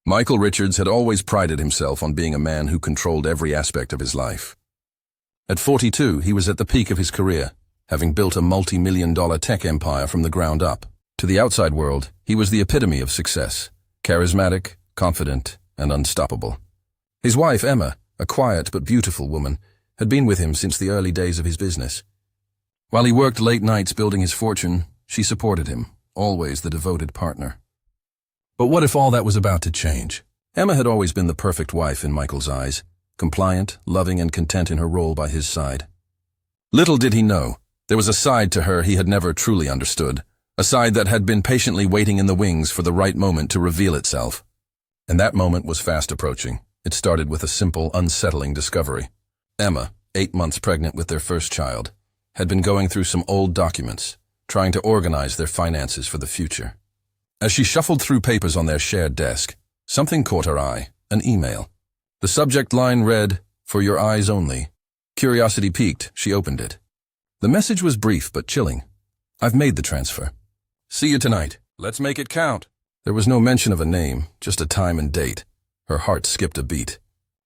Michael Richards had always prided himself on being a man who controlled every aspect of his life. At 42, he was at the peak of his career, having built a multi-million-dollar tech empire from the ground up. To the outside world, he was the epitome of success, charismatic, confident, and unstoppable. His wife, Emma, a quiet but beautiful woman, had been with him since the early days of his business. While he worked late nights building his fortune, she supported him, always the devoted partner. But what if all that was about to change? Emma had always been the perfect wife in Michael's eyes, compliant, loving, and content in her role by his side. Little did he know, there was a side to her he had never truly understood, a side that had been patiently waiting in the wings for the right moment to reveal itself. And that moment was fast approaching. It started with a simple, unsettling discovery. Emma, 8 months pregnant with their first child, had been going through some old documents, trying to organize their finances for the future. As she shuffled through papers on their shared desk, something caught her eye, an email. The subject line read, "For your eyes only." Curiosity piqued, she opened it. The message was brief but chilling. "I've made the transfer. See you tonight. Let's make it count." There was no mention of a name, just a time and date. Her heart skipped a beat.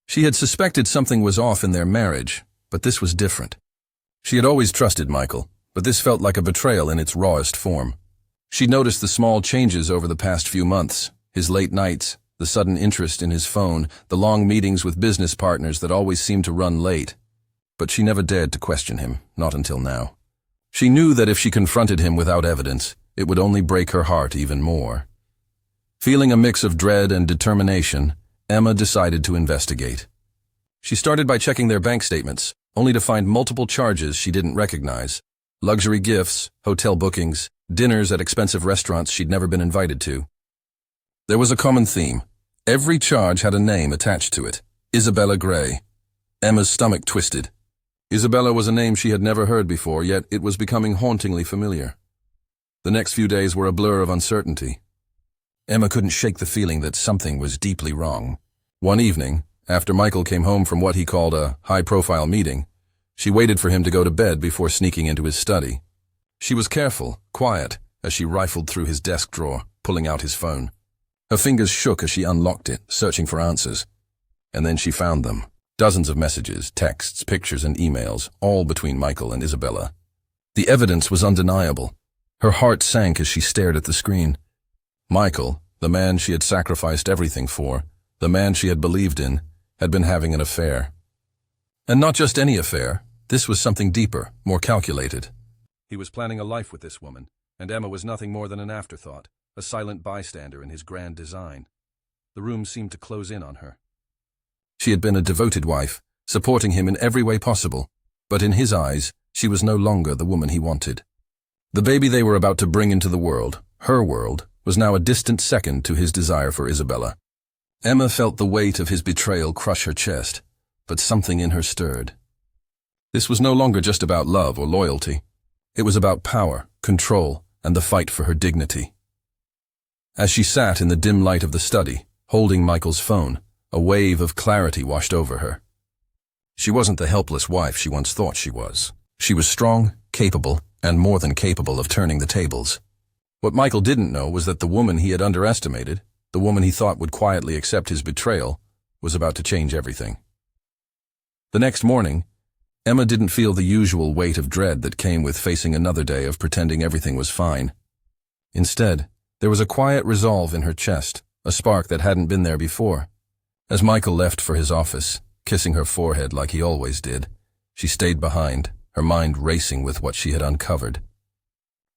She had suspected something was off in their marriage, but this was different. She had always trusted Michael, but this felt like a betrayal in its rawest form. She noticed the small changes over the past few months, his late nights, the sudden interest in his phone, the long meetings with business partners that always seemed to run late. But she never dared to question him, not until now. She knew that if she confronted him without evidence, it would only break her heart even more. Feeling a mix of dread and determination, Emma decided to investigate. She started by checking their bank statements, only to find multiple charges she didn't recognize. Luxury gifts, hotel bookings, dinners at expensive restaurants she'd never been invited to. There was a common theme. Every charge had a name attached to it. Isabella Gray. Emma's stomach twisted. Isabella was a name she had never heard before, yet it was becoming hauntingly familiar. The next few days were a blur of uncertainty. Emma couldn't shake the feeling that something was deeply wrong. One evening, after Michael came home from what he called a high-profile meeting, she waited for him to go to bed before sneaking into his study. She was careful, quiet, as she rifled through his desk drawer, pulling out his phone. Her fingers shook as she unlocked it, searching for answers. And then she found them. Dozens of messages, texts, pictures, and emails, all between Michael and Isabella. The evidence was undeniable. Her heart sank as she stared at the screen. Michael, the man she had sacrificed everything for, the man she had believed in, had been having an affair. And not just any affair. This was something deeper, more calculated. He was planning a life with this woman, and Emma was nothing more than an afterthought, a silent bystander in his grand design. The room seemed to close in on her. She had been a devoted wife, supporting him in every way possible, but in his eyes, she was no longer the woman he wanted. The baby they were about to bring into the world, her world, was now a distant second to his desire for Isabella. Emma felt the weight of his betrayal crush her chest, but something in her stirred. This was no longer just about love or loyalty. It was about power, control, and the fight for her dignity. As she sat in the dim light of the study, holding Michael's phone, a wave of clarity washed over her. She wasn't the helpless wife she once thought she was. She was strong, capable, and more than capable of turning the tables. What Michael didn't know was that the woman he had underestimated, the woman he thought would quietly accept his betrayal, was about to change everything. The next morning, Emma didn't feel the usual weight of dread that came with facing another day of pretending everything was fine. Instead, there was a quiet resolve in her chest, a spark that hadn't been there before. As Michael left for his office, kissing her forehead like he always did, she stayed behind, her mind racing with what she had uncovered.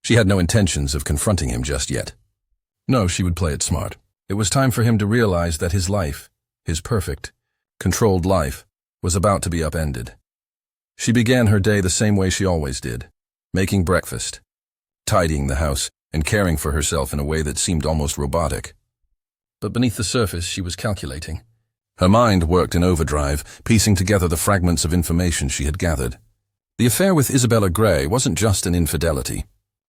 She had no intentions of confronting him just yet. No, she would play it smart. It was time for him to realize that his life, his perfect, controlled life, was about to be upended. She began her day the same way she always did, making breakfast, tidying the house, and caring for herself in a way that seemed almost robotic. But beneath the surface, she was calculating. Her mind worked in overdrive, piecing together the fragments of information she had gathered. The affair with Isabella Gray wasn't just an infidelity.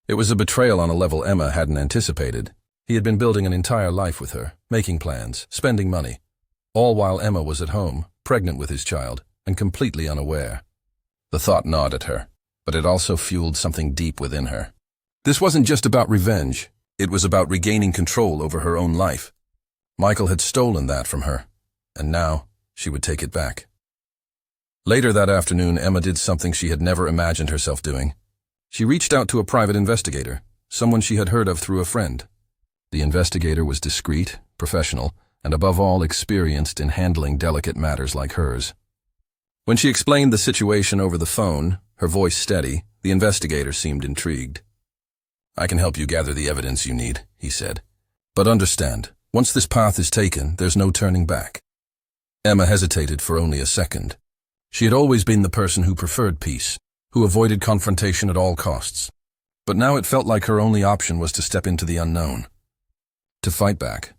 It was a betrayal on a level Emma hadn't anticipated. He had been building an entire life with her, making plans, spending money, all while Emma was at home, pregnant with his child, and completely unaware. The thought gnawed at her, but it also fueled something deep within her. This wasn't just about revenge. It was about regaining control over her own life. Michael had stolen that from her, and now she would take it back. Later that afternoon, Emma did something she had never imagined herself doing. She reached out to a private investigator, someone she had heard of through a friend. The investigator was discreet, professional, and above all experienced in handling delicate matters like hers. When she explained the situation over the phone, her voice steady, the investigator seemed intrigued. "I can help you gather the evidence you need," he said. "But understand, once this path is taken, there's no turning back." Emma hesitated for only a second. She had always been the person who preferred peace, who avoided confrontation at all costs. But now it felt like her only option was to step into the unknown, to fight back.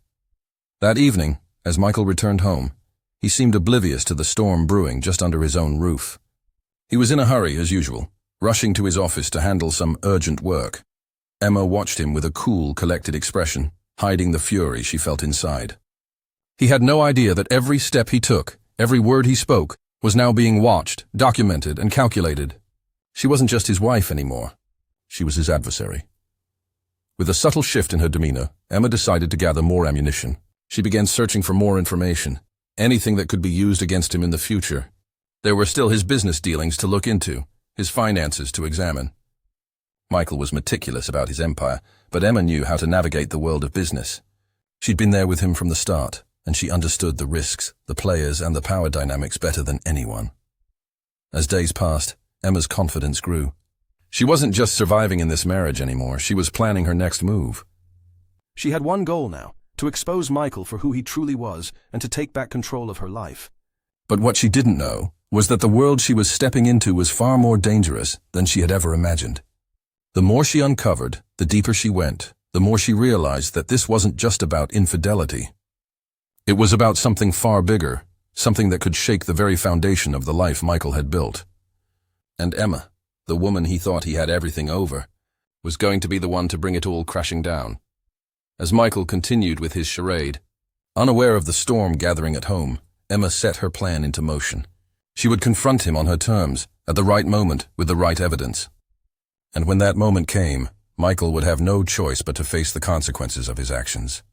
That evening, as Michael returned home, he seemed oblivious to the storm brewing just under his own roof. He was in a hurry, as usual, rushing to his office to handle some urgent work. Emma watched him with a cool, collected expression, hiding the fury she felt inside. He had no idea that every step he took, every word he spoke, was now being watched, documented, and calculated. She wasn't just his wife anymore. She was his adversary. With a subtle shift in her demeanor, Emma decided to gather more ammunition. She began searching for more information, anything that could be used against him in the future. There were still his business dealings to look into, his finances to examine. Michael was meticulous about his empire, but Emma knew how to navigate the world of business. She'd been there with him from the start, and she understood the risks, the players, and the power dynamics better than anyone. As days passed, Emma's confidence grew. She wasn't just surviving in this marriage anymore, she was planning her next move. She had one goal now, to expose Michael for who he truly was and to take back control of her life. But what she didn't know was that the world she was stepping into was far more dangerous than she had ever imagined. The more she uncovered, the deeper she went, the more she realized that this wasn't just about infidelity. It was about something far bigger, something that could shake the very foundation of the life Michael had built. And Emma, the woman he thought he had everything over, was going to be the one to bring it all crashing down. As Michael continued with his charade, unaware of the storm gathering at home, Emma set her plan into motion. She would confront him on her terms, at the right moment, with the right evidence. And when that moment came, Michael would have no choice but to face the consequences of his actions.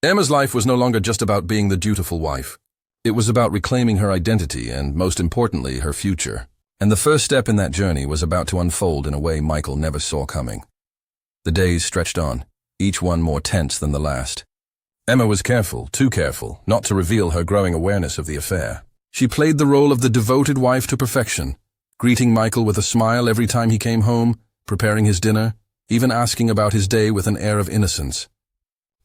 Emma's life was no longer just about being the dutiful wife. It was about reclaiming her identity and, most importantly, her future. And the first step in that journey was about to unfold in a way Michael never saw coming. The days stretched on, each one more tense than the last. Emma was careful, too careful, not to reveal her growing awareness of the affair. She played the role of the devoted wife to perfection, greeting Michael with a smile every time he came home, preparing his dinner, even asking about his day with an air of innocence.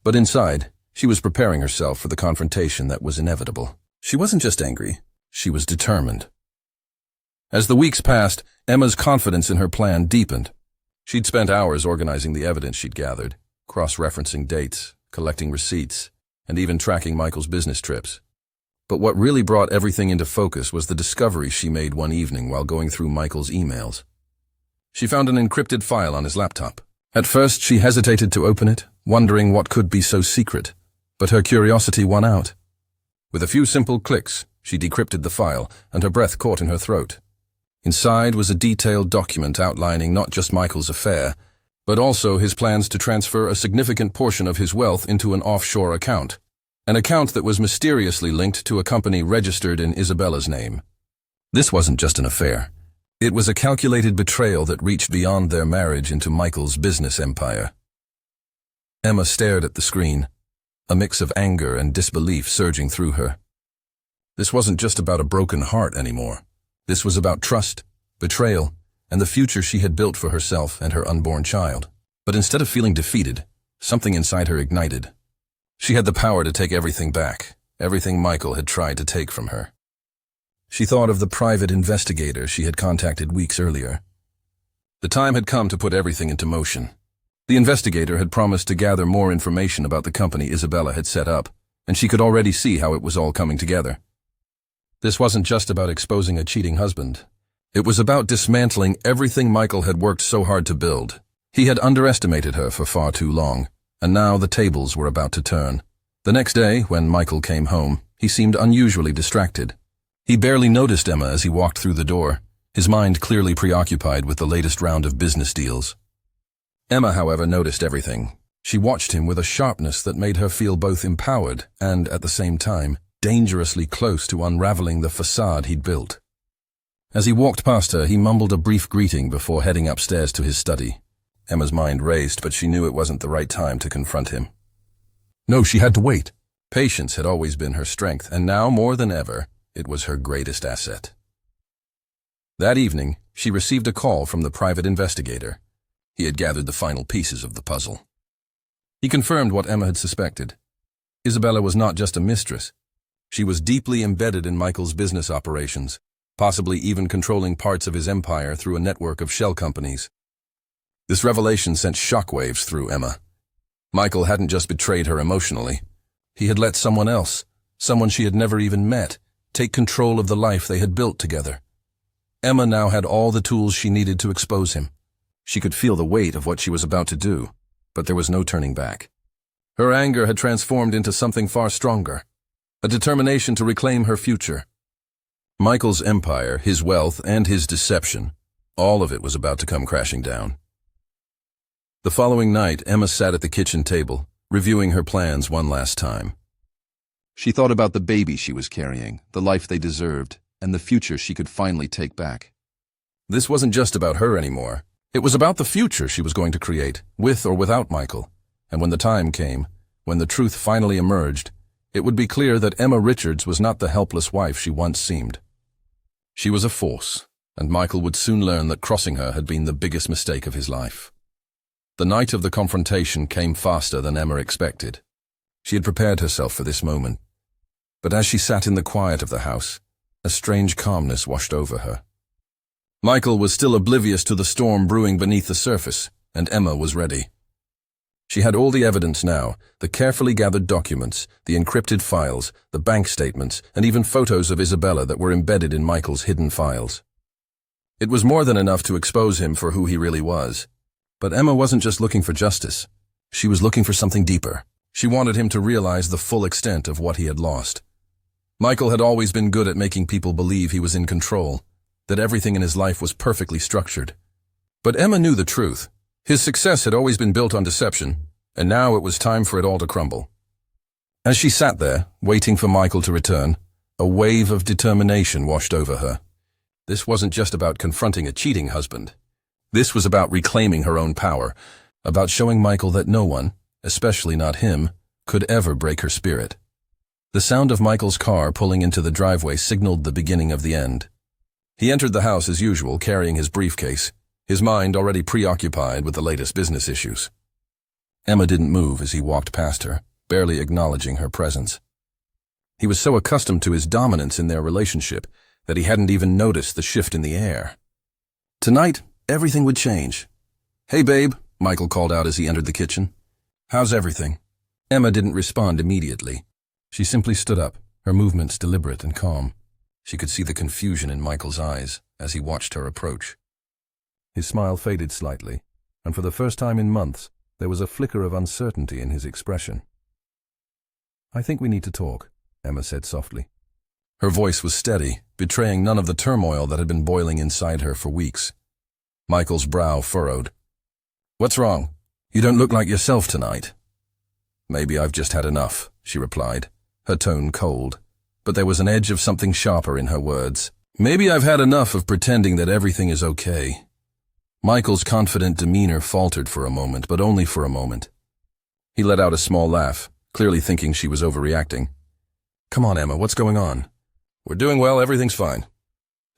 But inside, she was preparing herself for the confrontation that was inevitable. She wasn't just angry, she was determined. As the weeks passed, Emma's confidence in her plan deepened. She'd spent hours organizing the evidence she'd gathered, cross-referencing dates, collecting receipts, and even tracking Michael's business trips. But what really brought everything into focus was the discovery she made one evening while going through Michael's emails. She found an encrypted file on his laptop. At first, she hesitated to open it, wondering what could be so secret, but her curiosity won out. With a few simple clicks, she decrypted the file, and her breath caught in her throat. Inside was a detailed document outlining not just Michael's affair, but also his plans to transfer a significant portion of his wealth into an offshore account, an account that was mysteriously linked to a company registered in Isabella's name. This wasn't just an affair. It was a calculated betrayal that reached beyond their marriage into Michael's business empire. Emma stared at the screen, a mix of anger and disbelief surging through her. This wasn't just about a broken heart anymore. This was about trust, betrayal, and the future she had built for herself and her unborn child. But instead of feeling defeated, something inside her ignited. She had the power to take everything back, everything Michael had tried to take from her. She thought of the private investigator she had contacted weeks earlier. The time had come to put everything into motion. The investigator had promised to gather more information about the company Isabella had set up, and she could already see how it was all coming together. This wasn't just about exposing a cheating husband. It was about dismantling everything Michael had worked so hard to build. He had underestimated her for far too long, and now the tables were about to turn. The next day, when Michael came home, he seemed unusually distracted. He barely noticed Emma as he walked through the door, his mind clearly preoccupied with the latest round of business deals. Emma, however, noticed everything. She watched him with a sharpness that made her feel both empowered and, at the same time, dangerously close to unraveling the facade he'd built. As he walked past her, he mumbled a brief greeting before heading upstairs to his study. Emma's mind raced, but she knew it wasn't the right time to confront him. No, she had to wait. Patience had always been her strength, and now, more than ever, it was her greatest asset. That evening, she received a call from the private investigator. He had gathered the final pieces of the puzzle. He confirmed what Emma had suspected. Isabella was not just a mistress. She was deeply embedded in Michael's business operations, possibly even controlling parts of his empire through a network of shell companies. This revelation sent shockwaves through Emma. Michael hadn't just betrayed her emotionally. He had let someone else, someone she had never even met, take control of the life they had built together. Emma now had all the tools she needed to expose him. She could feel the weight of what she was about to do, but there was no turning back. Her anger had transformed into something far stronger, a determination to reclaim her future. Michael's empire, his wealth, and his deception, all of it was about to come crashing down. The following night, Emma sat at the kitchen table, reviewing her plans one last time. She thought about the baby she was carrying, the life they deserved, and the future she could finally take back. This wasn't just about her anymore. It was about the future she was going to create, with or without Michael. And when the time came, when the truth finally emerged, it would be clear that Emma Richards was not the helpless wife she once seemed. She was a force, and Michael would soon learn that crossing her had been the biggest mistake of his life. The night of the confrontation came faster than Emma expected. She had prepared herself for this moment. But as she sat in the quiet of the house, a strange calmness washed over her. Michael was still oblivious to the storm brewing beneath the surface, and Emma was ready. She had all the evidence now, the carefully gathered documents, the encrypted files, the bank statements, and even photos of Isabella that were embedded in Michael's hidden files. It was more than enough to expose him for who he really was. But Emma wasn't just looking for justice. She was looking for something deeper. She wanted him to realize the full extent of what he had lost. Michael had always been good at making people believe he was in control, that everything in his life was perfectly structured. But Emma knew the truth. His success had always been built on deception, and now it was time for it all to crumble. As she sat there, waiting for Michael to return, a wave of determination washed over her. This wasn't just about confronting a cheating husband. This was about reclaiming her own power, about showing Michael that no one, especially not him, could ever break her spirit. The sound of Michael's car pulling into the driveway signaled the beginning of the end. He entered the house as usual, carrying his briefcase, his mind already preoccupied with the latest business issues. Emma didn't move as he walked past her, barely acknowledging her presence. He was so accustomed to his dominance in their relationship that he hadn't even noticed the shift in the air. Tonight, everything would change. "Hey, babe," Michael called out as he entered the kitchen. "How's everything?" Emma didn't respond immediately. She simply stood up, her movements deliberate and calm. She could see the confusion in Michael's eyes as he watched her approach. His smile faded slightly, and for the first time in months, there was a flicker of uncertainty in his expression. "I think we need to talk," Emma said softly. Her voice was steady, betraying none of the turmoil that had been boiling inside her for weeks. Michael's brow furrowed. "What's wrong? You don't look like yourself tonight." "Maybe I've just had enough," she replied, her tone cold, but there was an edge of something sharper in her words. "Maybe I've had enough of pretending that everything is okay." Michael's confident demeanor faltered for a moment, but only for a moment. He let out a small laugh, clearly thinking she was overreacting. "Come on, Emma, what's going on?" "We're doing well, everything's fine."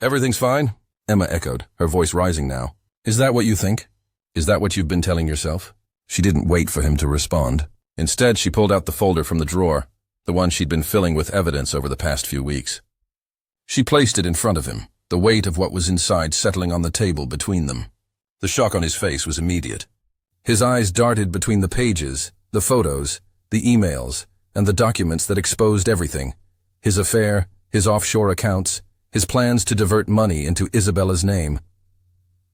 "Everything's fine?" Emma echoed, her voice rising now. "Is that what you think? Is that what you've been telling yourself?" She didn't wait for him to respond. Instead, she pulled out the folder from the drawer, the one she'd been filling with evidence over the past few weeks. She placed it in front of him, the weight of what was inside settling on the table between them. The shock on his face was immediate. His eyes darted between the pages, the photos, the emails, and the documents that exposed everything. His affair, his offshore accounts, his plans to divert money into Isabella's name.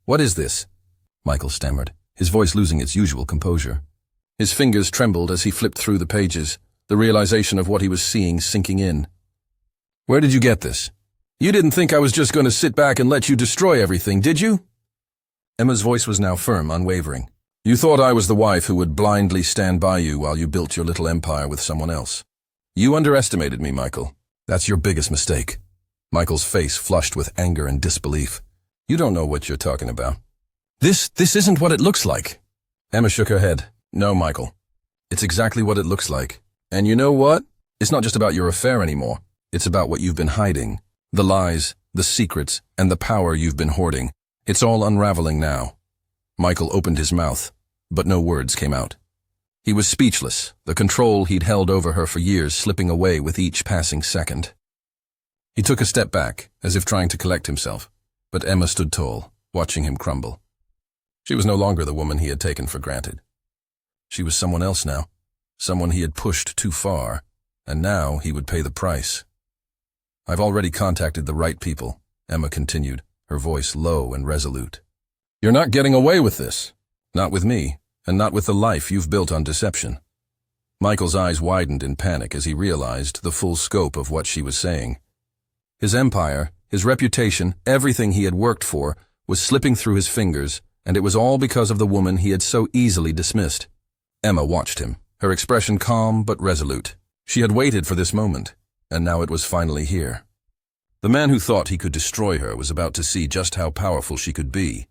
"What is this?" Michael stammered, his voice losing its usual composure. His fingers trembled as he flipped through the pages, the realization of what he was seeing sinking in. "Where did you get this? You didn't think I was just going to sit back and let you destroy everything, did you?" Emma's voice was now firm, unwavering. You thought I was the wife who would blindly stand by you while you built your little empire with someone else. You underestimated me, Michael. That's your biggest mistake. Michael's face flushed with anger and disbelief. You don't know what you're talking about. This isn't what it looks like. Emma shook her head. No, Michael. It's exactly what it looks like. And you know what? It's not just about your affair anymore. It's about what you've been hiding. The lies, the secrets, and the power you've been hoarding. It's all unraveling now. Michael opened his mouth, but no words came out. He was speechless, the control he'd held over her for years slipping away with each passing second. He took a step back, as if trying to collect himself, but Emma stood tall, watching him crumble. She was no longer the woman he had taken for granted. She was someone else now, someone he had pushed too far, and now he would pay the price. I've already contacted the right people, Emma continued, her voice low and resolute. You're not getting away with this. Not with me, and not with the life you've built on deception. Michael's eyes widened in panic as he realized the full scope of what she was saying. His empire, his reputation, everything he had worked for, was slipping through his fingers, and it was all because of the woman he had so easily dismissed. Emma watched him, her expression calm but resolute. She had waited for this moment, and now it was finally here. The man who thought he could destroy her was about to see just how powerful she could be.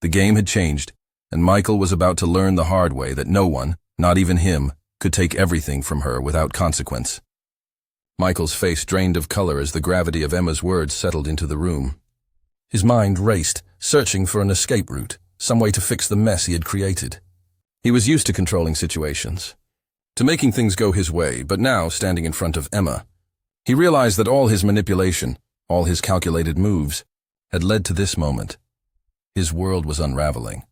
The game had changed, and Michael was about to learn the hard way that no one, not even him, could take everything from her without consequence. Michael's face drained of color as the gravity of Emma's words settled into the room. His mind raced, searching for an escape route, some way to fix the mess he had created. He was used to controlling situations, to making things go his way, but now, standing in front of Emma, he realized that all his manipulation, all his calculated moves, had led to this moment. His world was unraveling.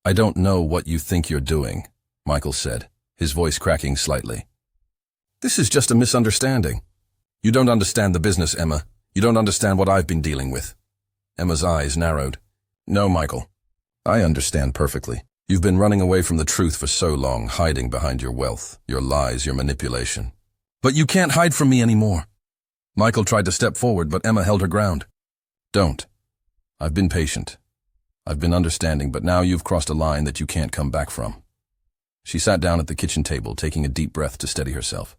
I don't know what you think you're doing, Michael said, his voice cracking slightly. This is just a misunderstanding. You don't understand the business, Emma. You don't understand what I've been dealing with. Emma's eyes narrowed. No, Michael. I understand perfectly. You've been running away from the truth for so long, hiding behind your wealth, your lies, your manipulation. But you can't hide from me anymore. Michael tried to step forward, but Emma held her ground. Don't. I've been patient. I've been understanding, but now you've crossed a line that you can't come back from. She sat down at the kitchen table, taking a deep breath to steady herself.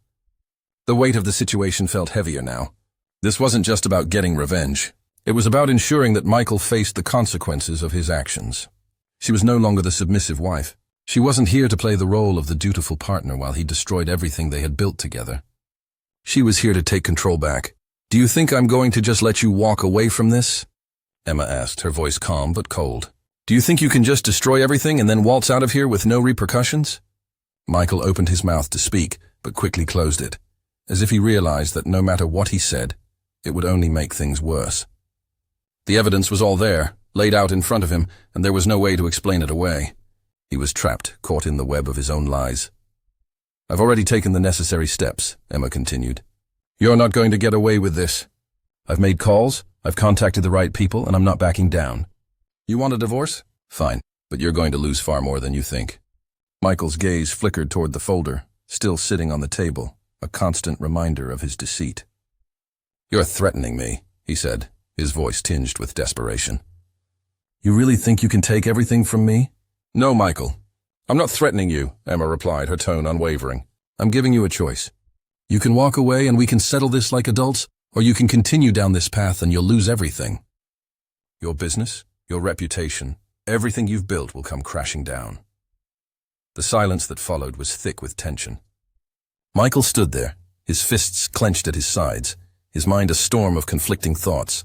The weight of the situation felt heavier now. This wasn't just about getting revenge. It was about ensuring that Michael faced the consequences of his actions. She was no longer the submissive wife. She wasn't here to play the role of the dutiful partner while he destroyed everything they had built together. She was here to take control back. Do you think I'm going to just let you walk away from this? Emma asked, her voice calm but cold. Do you think you can just destroy everything and then waltz out of here with no repercussions? Michael opened his mouth to speak, but quickly closed it, as if he realized that no matter what he said, it would only make things worse. The evidence was all there, laid out in front of him, and there was no way to explain it away. He was trapped, caught in the web of his own lies. I've already taken the necessary steps, Emma continued. You're not going to get away with this. I've made calls, I've contacted the right people, and I'm not backing down. You want a divorce? Fine, but you're going to lose far more than you think. Michael's gaze flickered toward the folder, still sitting on the table, a constant reminder of his deceit. You're threatening me, he said, his voice tinged with desperation. You really think you can take everything from me? No, Michael. I'm not threatening you, Emma replied, her tone unwavering. I'm giving you a choice. You can walk away and we can settle this like adults, or you can continue down this path and you'll lose everything. Your business, your reputation, everything you've built will come crashing down. The silence that followed was thick with tension. Michael stood there, his fists clenched at his sides, his mind a storm of conflicting thoughts.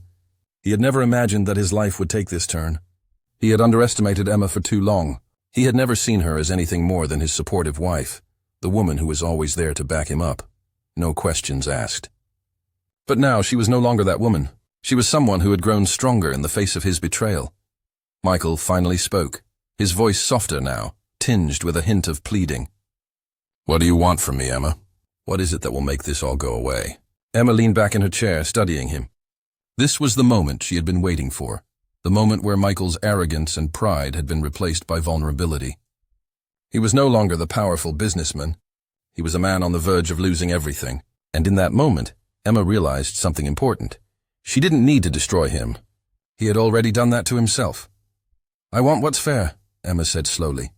He had never imagined that his life would take this turn. He had underestimated Emma for too long. He had never seen her as anything more than his supportive wife, the woman who was always there to back him up. No questions asked. But now she was no longer that woman. She was someone who had grown stronger in the face of his betrayal. Michael finally spoke, his voice softer now, tinged with a hint of pleading. What do you want from me, Emma? What is it that will make this all go away? Emma leaned back in her chair, studying him. This was the moment she had been waiting for, the moment where Michael's arrogance and pride had been replaced by vulnerability. He was no longer the powerful businessman. He was a man on the verge of losing everything, and in that moment, Emma realized something important. She didn't need to destroy him. He had already done that to himself. I want what's fair, Emma said slowly.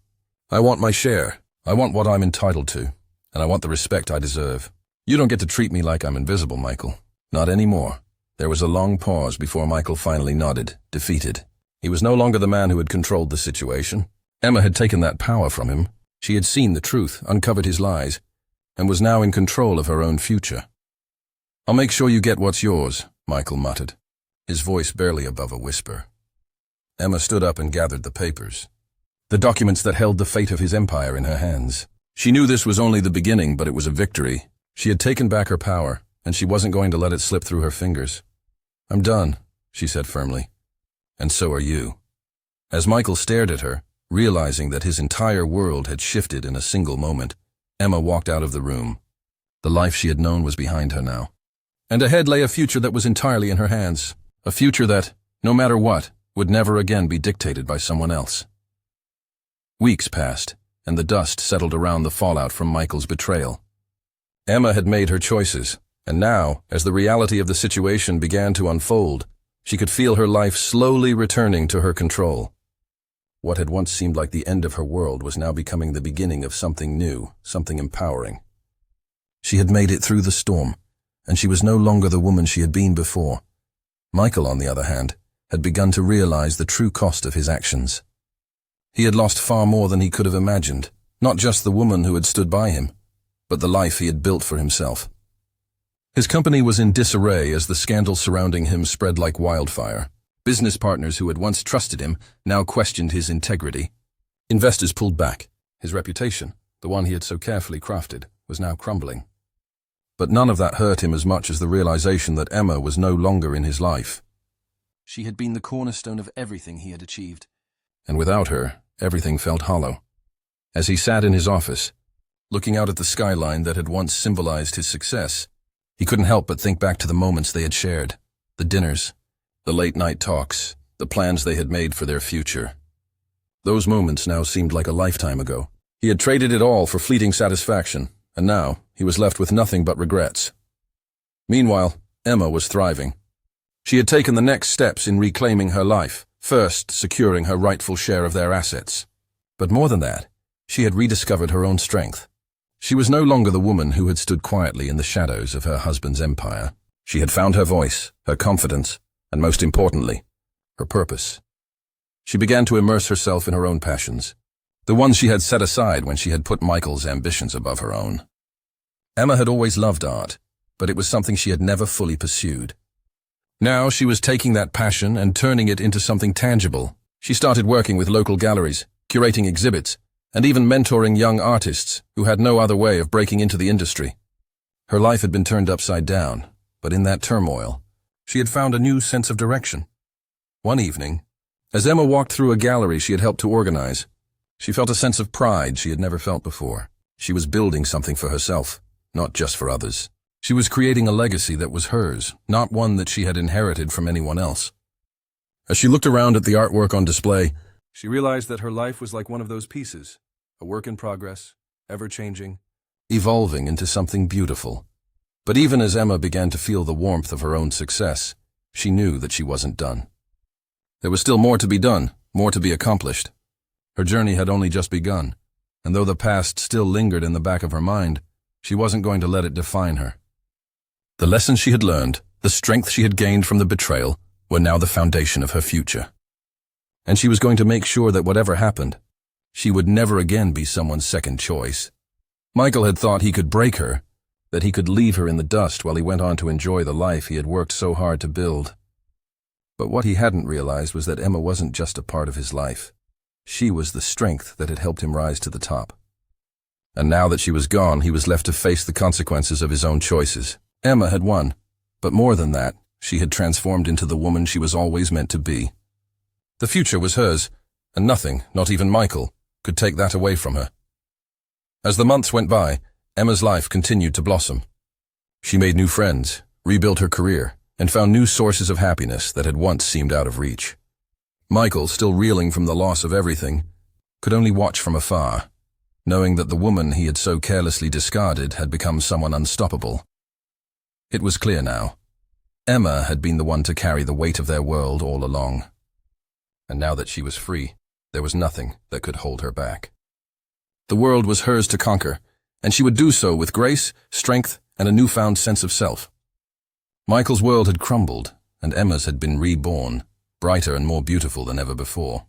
I want my share. I want what I'm entitled to, and I want the respect I deserve. You don't get to treat me like I'm invisible, Michael. Not anymore. There was a long pause before Michael finally nodded, defeated. He was no longer the man who had controlled the situation. Emma had taken that power from him. She had seen the truth, uncovered his lies, and was now in control of her own future. I'll make sure you get what's yours, Michael muttered, his voice barely above a whisper. Emma stood up and gathered the papers, the documents that held the fate of his empire in her hands. She knew this was only the beginning, but it was a victory. She had taken back her power, and she wasn't going to let it slip through her fingers. I'm done, she said firmly. And so are you. As Michael stared at her, realizing that his entire world had shifted in a single moment, Emma walked out of the room. The life she had known was behind her now. And ahead lay a future that was entirely in her hands, a future that, no matter what, would never again be dictated by someone else. Weeks passed, and the dust settled around the fallout from Michael's betrayal. Emma had made her choices, and now, as the reality of the situation began to unfold, she could feel her life slowly returning to her control. What had once seemed like the end of her world was now becoming the beginning of something new, something empowering. She had made it through the storm, and she was no longer the woman she had been before. Michael, on the other hand, had begun to realize the true cost of his actions. He had lost far more than he could have imagined, not just the woman who had stood by him, but the life he had built for himself. His company was in disarray as the scandal surrounding him spread like wildfire. Business partners who had once trusted him now questioned his integrity. Investors pulled back. His reputation, the one he had so carefully crafted, was now crumbling. But none of that hurt him as much as the realization that Emma was no longer in his life. She had been the cornerstone of everything he had achieved, and without her, everything felt hollow. As he sat in his office, looking out at the skyline that had once symbolized his success, he couldn't help but think back to the moments they had shared, the dinners, the late-night talks, the plans they had made for their future. Those moments now seemed like a lifetime ago. He had traded it all for fleeting satisfaction, and now he was left with nothing but regrets. Meanwhile, Emma was thriving. She had taken the next steps in reclaiming her life, first securing her rightful share of their assets. But more than that, she had rediscovered her own strength. She was no longer the woman who had stood quietly in the shadows of her husband's empire. She had found her voice, her confidence, and most importantly, her purpose. She began to immerse herself in her own passions, the ones she had set aside when she had put Michael's ambitions above her own. Emma had always loved art, but it was something she had never fully pursued. Now she was taking that passion and turning it into something tangible. She started working with local galleries, curating exhibits, and even mentoring young artists who had no other way of breaking into the industry. Her life had been turned upside down, but in that turmoil, she had found a new sense of direction. One evening, as Emma walked through a gallery she had helped to organize, she felt a sense of pride she had never felt before. She was building something for herself, not just for others. She was creating a legacy that was hers, not one that she had inherited from anyone else. As she looked around at the artwork on display, she realized that her life was like one of those pieces, a work in progress, ever-changing, evolving into something beautiful. But even as Emma began to feel the warmth of her own success, she knew that she wasn't done. There was still more to be done, more to be accomplished. Her journey had only just begun, and though the past still lingered in the back of her mind, she wasn't going to let it define her. The lessons she had learned, the strength she had gained from the betrayal, were now the foundation of her future. And she was going to make sure that whatever happened, she would never again be someone's second choice. Michael had thought he could break her, that he could leave her in the dust while he went on to enjoy the life he had worked so hard to build. But what he hadn't realized was that Emma wasn't just a part of his life. She was the strength that had helped him rise to the top. And now that she was gone, he was left to face the consequences of his own choices. Emma had won, but more than that, she had transformed into the woman she was always meant to be. The future was hers, and nothing, not even Michael, could take that away from her. As the months went by, Emma's life continued to blossom. She made new friends, rebuilt her career, and found new sources of happiness that had once seemed out of reach. Michael, still reeling from the loss of everything, could only watch from afar, knowing that the woman he had so carelessly discarded had become someone unstoppable. It was clear now. Emma had been the one to carry the weight of their world all along. And now that she was free, there was nothing that could hold her back. The world was hers to conquer, and she would do so with grace, strength, and a newfound sense of self. Michael's world had crumbled, and Emma's had been reborn, brighter and more beautiful than ever before.